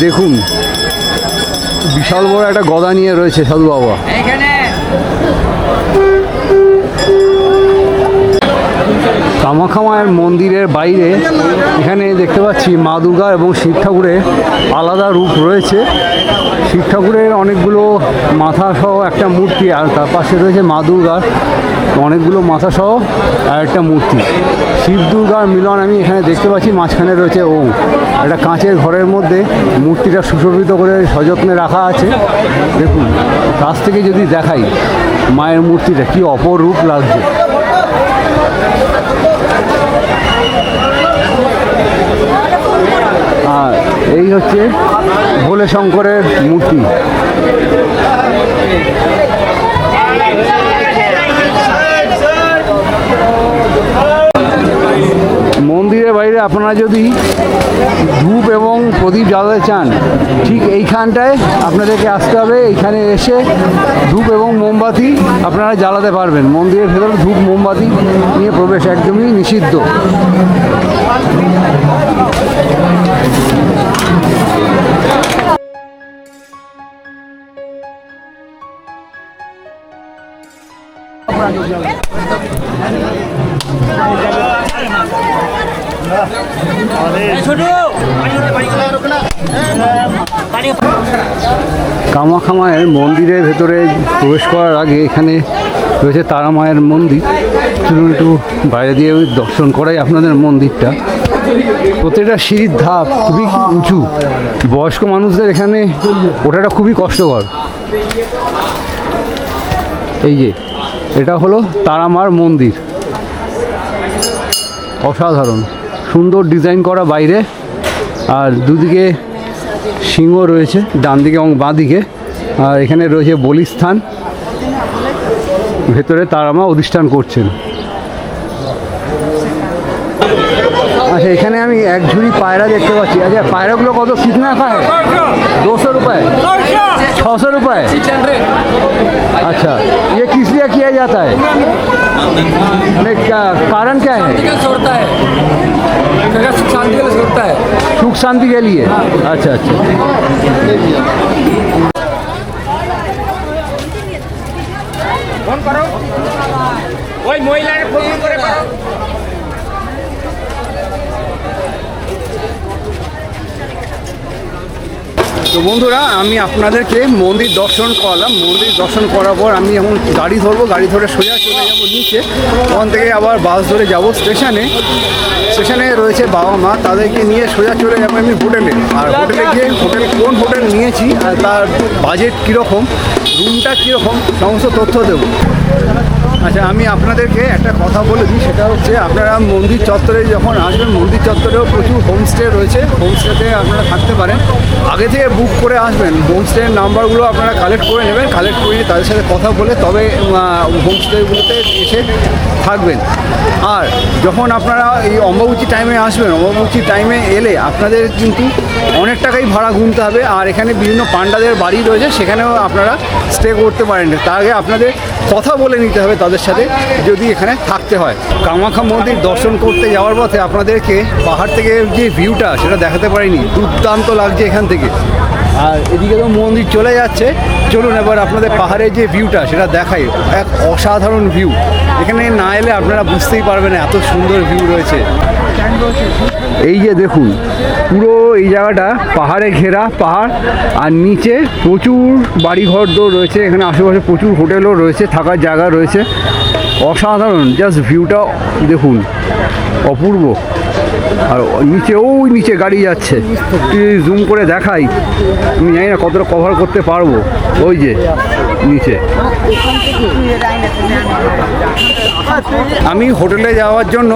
দেখুন বিশাল বড় একটা গদা নিয়ে রয়েছে সাধু বাবা। কামাখ্যা মায়ের মন্দিরের বাইরে এখানে দেখতে পাচ্ছি মা দুর্গা এবং শিব ঠাকুরের আলাদা রূপ রয়েছে। শিব ঠাকুরের অনেকগুলো মাথা সহ একটা মূর্তি, আর তার পাশে রয়েছে মা দুর্গার অনেকগুলো মাথা সহ আর একটা মূর্তি। শিব দুর্গার মিলন আমি এখানে দেখতে পাচ্ছি। মাঝখানে রয়েছে ওম, একটা কাঁচের ঘরের মধ্যে মূর্তিটা সুশোভিত করে সযত্নে রাখা আছে। দেখুন কাছ থেকে যদি দেখাই মায়ের মূর্তিটা কি অপরূপ লাগছে। আর এই হচ্ছে ভোলে শঙ্করের মূর্তি। মন্দির মন্দিরের বাইরে আপনারা যদি ধূপ এবং প্রদীপ জ্বালাতে চান, ঠিক এইখানটায় আপনাদেরকে আসতে হবে। এইখানে এসে ধূপ এবং মোমবাতি আপনারা জ্বালাতে পারবেন। মন্দিরের ভেতরে ধূপ মোমবাতি নিয়ে প্রবেশ একদমই নিষিদ্ধ। কামাখ্যা মায়ের মন্দিরের ভেতরে প্রবেশ করার আগে এখানে রয়েছে তারা মায়ের মন্দির। চলুন একটু বাইরে দিয়ে দর্শন করাই আপনাদের মন্দিরটা। প্রত্যেকটা সিঁড়ির ধাপ খুবই উঁচু, বয়স্ক মানুষদের এখানে ওঠাটা খুবই কষ্টকর। এই যে এটা হলো তারা মার মন্দির, অসাধারণ সুন্দর ডিজাইন করা বাইরে, আর দুদিকে সিংহ রয়েছে ডান দিকে এবং বাঁ দিকে, আর এখানে রয়েছে বলিস্থান। ভেতরে তারা মা অধিষ্ঠান করছেন। আচ্ছা, এখানে আমি এক ঝুড়ি পায়রা দেখতে পাচ্ছি। আচ্ছা, পায়রাগুলো কত কিतना का है? 200 रुपये, 600 रुपये। अच्छा, ये किस लिए किया जाता है? क्या कारण क्या है?
छोड़ता है, सुख शांति के लिए छोड़ता है।
सुख शांति के लिए। अच्छा अच्छा।
ওই মহিলাকে ফোন করে পাঠাও।
তো বন্ধুরা, আমি আপনাদেরকে মন্দির দর্শন করালাম। মন্দির দর্শন করার পর আমি এখন গাড়ি ধরবো, গাড়ি ধরে সোজা চলে যাবো নিচে। ওখান থেকে আবার বাস ধরে যাব স্টেশনে। স্টেশনে রয়েছে বাবা মা, তাদেরকে নিয়ে সোজা চলে যাবো আমি হোটেলে। আর হোটেলে গিয়ে কোন হোটেল নিয়েছি আর তার বাজেট কীরকম, রুমটা কীরকম, সমস্ত তথ্য দেবো। আচ্ছা, আমি আপনাদেরকে একটা কথা বলে দিই, সেটা হচ্ছে আপনারা মন্দির চত্বরে যখন আসবেন, মন্দির চত্বরেও প্রচুর হোমস্টে রয়েছে। হোমস্টেতে আপনারা থাকতে পারেন। আগে থেকে বুক করে আসবেন, হোমস্টের নাম্বারগুলো আপনারা কালেক্ট করে নেবেন। কালেক্ট করে নিয়ে তাদের সাথে কথা বলে তবে হোমস্টেগুলোতে এসে থাকবেন। আর যখন আপনারা এই অম্বাবুচি টাইমে আসবেন, অম্বাবুচি টাইমে এলে আপনাদের কিন্তু অনেক টাকাই ভাড়া গুনতে হবে। আর এখানে বিভিন্ন পান্ডাদের বাড়ি রয়েছে, সেখানেও আপনারা স্টে করতে পারেন। তার আগে আপনাদের কথা বলে নিতে হবে তাদের সাথে, যদি এখানে থাকতে হয়। কামাখ্যা মন্দির দর্শন করতে যাওয়ার পথে আপনাদেরকে পাহাড় থেকে যে ভিউটা সেটা দেখাতে পারিনি, দুর্দান্ত লাগছে এখান থেকে। আর এদিকে তো মন্দির চলে যাচ্ছে, চলুন এবার আপনাদের পাহাড়ের যে ভিউটা সেটা দেখাই। এক অসাধারণ ভিউ, এখানে না এলে আপনারা বুঝতেই পারবেন এত সুন্দর ভিউ রয়েছে। এই যে দেখুন, পুরো এই জায়গাটা পাহাড়ে ঘেরা পাহাড়, আর নিচে প্রচুর বাড়িঘর দোর রয়েছে। এখানে আশেপাশে প্রচুর হোটেলও রয়েছে, থাকার জায়গা রয়েছে। অসাধারণ, জাস্ট ভিউটা দেখুন, অপূর্ব। আর নিচে, ওই নিচে গাড়ি যাচ্ছে, জুম করে দেখাই, আমি জানি না কতটা কভার করতে পারবো। ওই যে নিচে। আমি হোটেলে যাওয়ার জন্য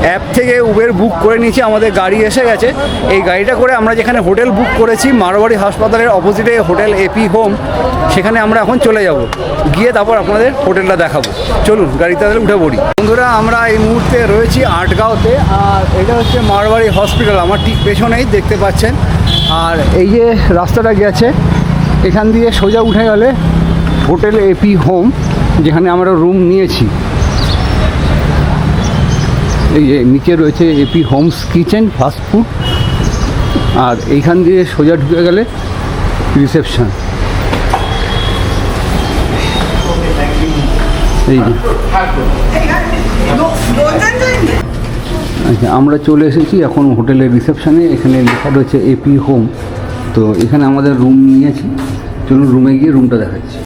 অ্যাপ থেকে উবের বুক করে নিয়েছি, আমাদের গাড়ি এসে গেছে। এই গাড়িটা করে আমরা যেখানে হোটেল বুক করেছি, মারোয়াড়ি হাসপাতালের অপোজিটে হোটেল এপি হোম, সেখানে আমরা এখন চলে যাব। গিয়ে তারপর আপনাদের হোটেলটা দেখাবো। চলুন গাড়িতে তাহলে উঠে পড়ি। বন্ধুরা, আমরা এই মুহূর্তে রয়েছি আটগাঁওতে, আর এটা হচ্ছে মারোয়াড়ি হসপিটাল, আমার ঠিক পেছনেই দেখতে পাচ্ছেন। আর এই যে রাস্তাটা গেছে, এখান দিয়ে সোজা উঠে গেলে হোটেল এপি হোম, যেখানে আমরা রুম নিয়েছি। এই যে নিচে রয়েছে এপি হোমস কিচেন ফাস্টফুড, আর এইখান দিয়ে সোজা ঢুকে গেলে রিসেপশন। এই যে আচ্ছা, আমরা চলে এসেছি এখন হোটেলের রিসেপশনে। এখানে লেখা রয়েছে এপি হোম। তো এখানে আমাদের রুম নিয়েছি, চলুন রুমে গিয়ে রুমটা দেখাচ্ছি।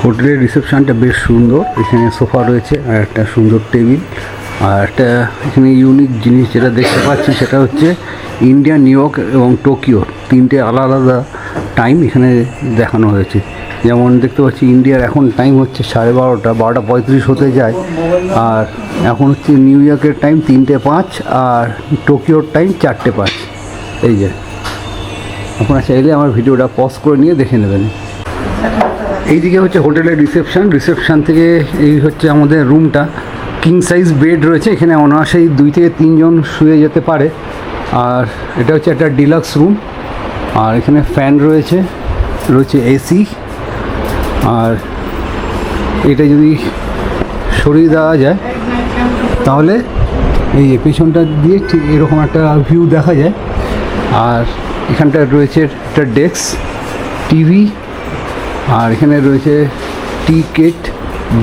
হোটেলের রিসেপশনটা বেশ সুন্দর, এখানে সোফা রয়েছে আর একটা সুন্দর টেবিল। আর একটা এখানে ইউনিক জিনিস যেটা দেখতে পাচ্ছি সেটা হচ্ছে ইন্ডিয়া, নিউ ইয়র্ক এবং টোকিও তিনটে আলাদা আলাদা টাইম এখানে দেখানো হয়েছে। যেমন দেখতে পাচ্ছি ইন্ডিয়ার এখন টাইম হচ্ছে 12:30, 12:35 হতে যায়। আর এখন হচ্ছে নিউ ইয়র্কের টাইম 3:05 আর টোকিওর টাইম 4:05। এই যে আপনারা চাইলে আমার ভিডিওটা পজ করে নিয়ে দেখে নেবেন। এইদিকে হচ্ছে হোটেলের রিসেপশন। রিসেপশন থেকে এই হচ্ছে আমাদের রুমটা। কিং সাইজ বেড রয়েছে, এখানে অনায়াসেই 2 থেকে 3 জন শুয়ে যেতে পারে। আর এটা হচ্ছে একটা ডিলাক্স রুম, আর এখানে ফ্যান রয়েছে, এসি। আর এটা যদি সরিয়ে দেওয়া যায় তাহলে এই পেছনটা দিয়ে ঠিক এরকম একটা ভিউ দেখা যায়। আর এখানটা রয়েছে একটা ডেস্ক, টিভি, আর এখানে রয়েছে টি কেট,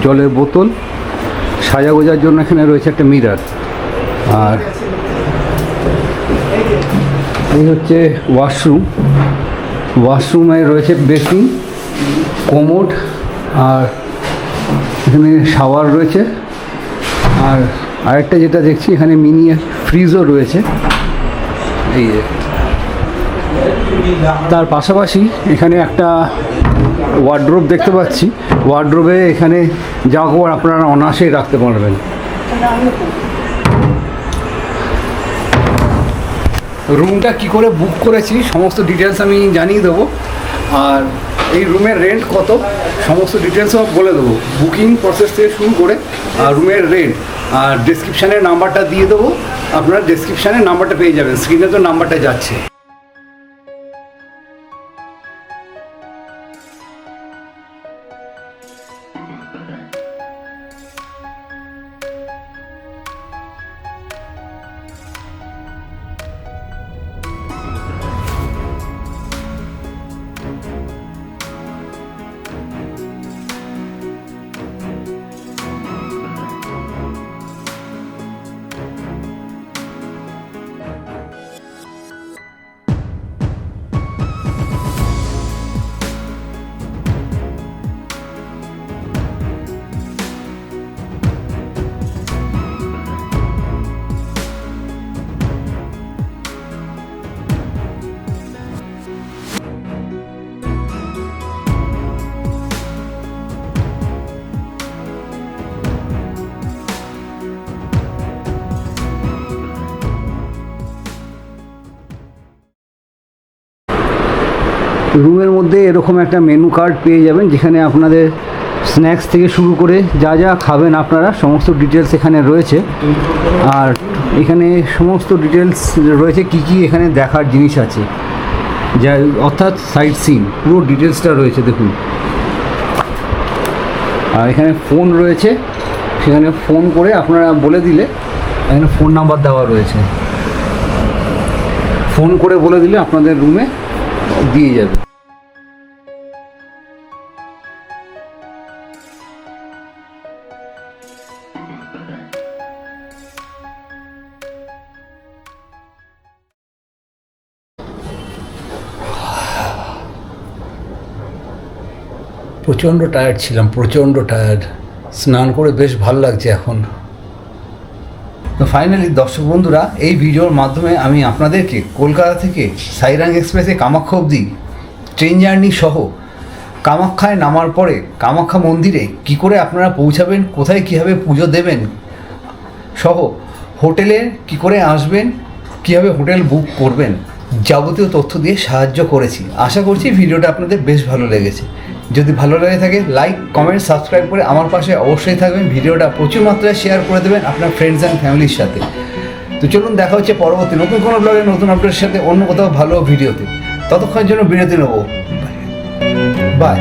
জলের বোতল, সাজা গোজার জন্য এখানে রয়েছে একটা মিরর। আর এই হচ্ছে ওয়াশরুমে রয়েছে বেসিন, কোমোড, আর এখানে শাওয়ার রয়েছে। আর আরেকটা যেটা দেখছি এখানে মিনি ফ্রিজও রয়েছে। এই যে তার পাশাপাশি এখানে একটা ওয়ার্ড্রোব দেখতে পাচ্ছি। ওয়ার্ড্রোবে এখানে জামা কাপড় আপনারা অনায়াসেই রাখতে পারবেন। রুমটা কি করে বুক করেছি সমস্ত ডিটেলস আমি জানিয়ে দেবো। আর এই রুমের রেন্ট কত সমস্ত ডিটেলস সব বলে দেবো, বুকিং প্রসেস থেকে শুরু করে আর রুমের রেন্ট। আর ডেসক্রিপশানের নাম্বারটা দিয়ে দেবো, আপনারা ডেসক্রিপশানের নাম্বারটা পেয়ে যাবেন, স্ক্রিনে তো নাম্বারটা যাচ্ছে। রুমের মধ্যে এরকম একটা মেনু কার্ড পেয়ে যাবেন, যেখানে আপনাদের স্ন্যাক্স থেকে শুরু করে যা যা খাবেন আপনারা সমস্ত ডিটেলস এখানে রয়েছে। আর এখানে সমস্ত ডিটেলস রয়েছে কি কি এখানে দেখার জিনিস আছে, যা অর্থাৎ সাইট সিন পুরো ডিটেলসটা রয়েছে দেখুন। আর এখানে ফোন রয়েছে, সেখানে ফোন করে আপনারা বলে দিলে এখানে ফোন নাম্বার দেওয়া রয়েছে, ফোন করে বলে দিলে আপনাদের রুমে দিয়ে যাবে। প্রচণ্ড টায়ার্ড ছিলাম, প্রচণ্ড টায়ার্ড। স্নান করে বেশ ভালো লাগছে এখন। তো ফাইনালি দর্শক বন্ধুরা, এই ভিডিওর মাধ্যমে আমি আপনাদেরকে কলকাতা থেকে সাইরাং এক্সপ্রেসে কামাখ্যা অবধি ট্রেন জার্নি সহ কামাখ্যায় নামার পরে কামাখ্যা মন্দিরে কি করে আপনারা পৌঁছাবেন, কোথায় কীভাবে পুজো দেবেন সহ হোটেলে কি করে আসবেন, কীভাবে হোটেল বুক করবেন, যাবতীয় তথ্য দিয়ে সাহায্য করেছি। আশা করছি ভিডিওটা আপনাদের বেশ ভালো লেগেছে। যদি ভালো লেগে থাকে লাইক, কমেন্ট, সাবস্ক্রাইব করে আমার পাশে অবশ্যই থাকবেন। ভিডিওটা প্রচুর মাত্রায় শেয়ার করে দেবেন আপনার ফ্রেন্ডস অ্যান্ড ফ্যামিলির সাথে। তো চলুন দেখা হচ্ছে পরবর্তী নতুন কোনো ব্লগে নতুন আপডেটের সাথে অন্য কোথাও ভালো ভিডিওতে। ততক্ষণের জন্য বিরতি নেব। বাই।